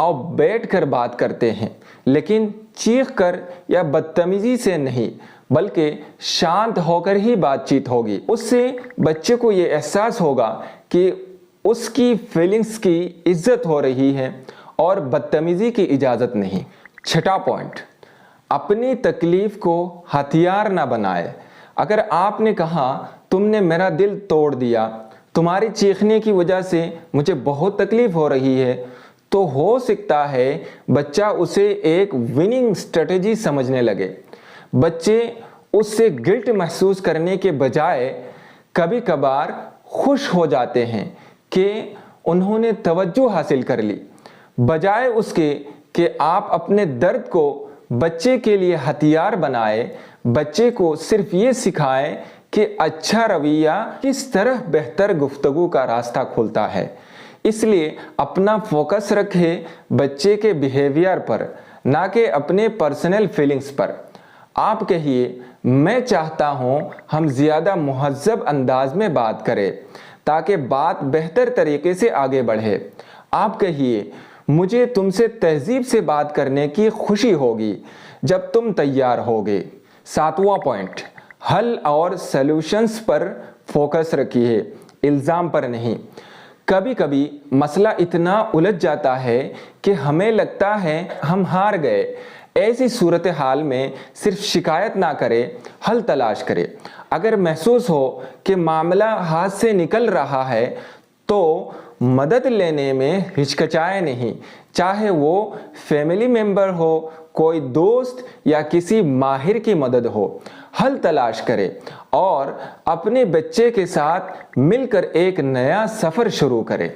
आओ बैठ कर बात करते हैं, लेकिन चीख कर या बदतमीजी से नहीं बल्कि शांत होकर ही बातचीत होगी। उससे बच्चे को ये एहसास होगा कि उसकी फीलिंग्स की इज्जत हो रही है और बदतमीजी की इजाज़त नहीं। छठा पॉइंट, अपनी तकलीफ को हथियार ना बनाए। अगर आपने कहा तुमने मेरा दिल तोड़ दिया, तुम्हारी चीखने की वजह से मुझे बहुत तकलीफ हो रही है, तो हो सकता है बच्चा उसे एक विनिंग स्ट्रेटजी समझने लगे। बच्चे उससे गिल्ट महसूस करने के बजाय कभी कभार खुश हो जाते हैं कि उन्होंने तवज्जो हासिल कर ली, बजाय उसके कि आप अपने दर्द को बच्चे के लिए हथियार बनाए। बच्चे को सिर्फ ये सिखाएं कि अच्छा रवैया किस तरह बेहतर गुफ्तगू का रास्ता खोलता है। इसलिए अपना फोकस रखें बच्चे के बिहेवियर पर, ना कि अपने पर्सनल फीलिंग्स पर। आप कहिए मैं चाहता हूँ हम ज़्यादा मुहज़्ज़ब अंदाज में बात करें ताकि बात बेहतर तरीके से आगे बढ़े। आप कहिए मुझे तुमसे तहजीब से बात करने की खुशी होगी जब तुम तैयार होगे। सातवां पॉइंट, हल और सॉल्यूशंस पर फोकस रखिए, इल्ज़ाम पर नहीं। कभी कभी मसला इतना उलझ जाता है कि हमें लगता है हम हार गए। ऐसी सूरत हाल में सिर्फ शिकायत ना करें, हल तलाश करें। अगर महसूस हो कि मामला हाथ से निकल रहा है तो मदद लेने में हिचकिचाए नहीं, चाहे वो फैमिली मेंबर हो, कोई दोस्त या किसी माहिर की मदद हो। हल तलाश करें और अपने बच्चे के साथ मिलकर एक नया सफ़र शुरू करें।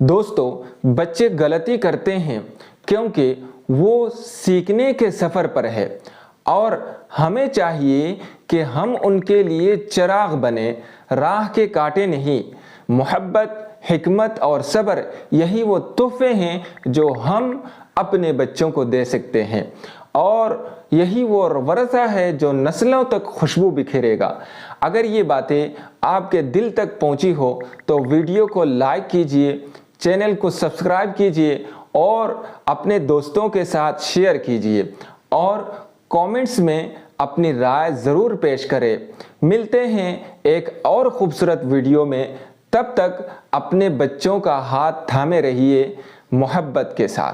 दोस्तों, बच्चे गलती करते हैं क्योंकि वो सीखने के सफ़र पर है और हमें चाहिए कि हम उनके लिए चिराग बने, राह के कांटे नहीं। मोहब्बत, हिकमत और सब्र, यही वो तोहफे हैं जो हम अपने बच्चों को दे सकते हैं और यही वो वरसा है जो नस्लों तक खुशबू बिखेरेगा। अगर ये बातें आपके दिल तक पहुंची हो तो वीडियो को लाइक कीजिए, चैनल को सब्सक्राइब कीजिए और अपने दोस्तों के साथ शेयर कीजिए और कमेंट्स में अपनी राय ज़रूर पेश करें। मिलते हैं एक और ख़ूबसूरत वीडियो में, तब तक अपने बच्चों का हाथ थामे रहिए मोहब्बत के साथ।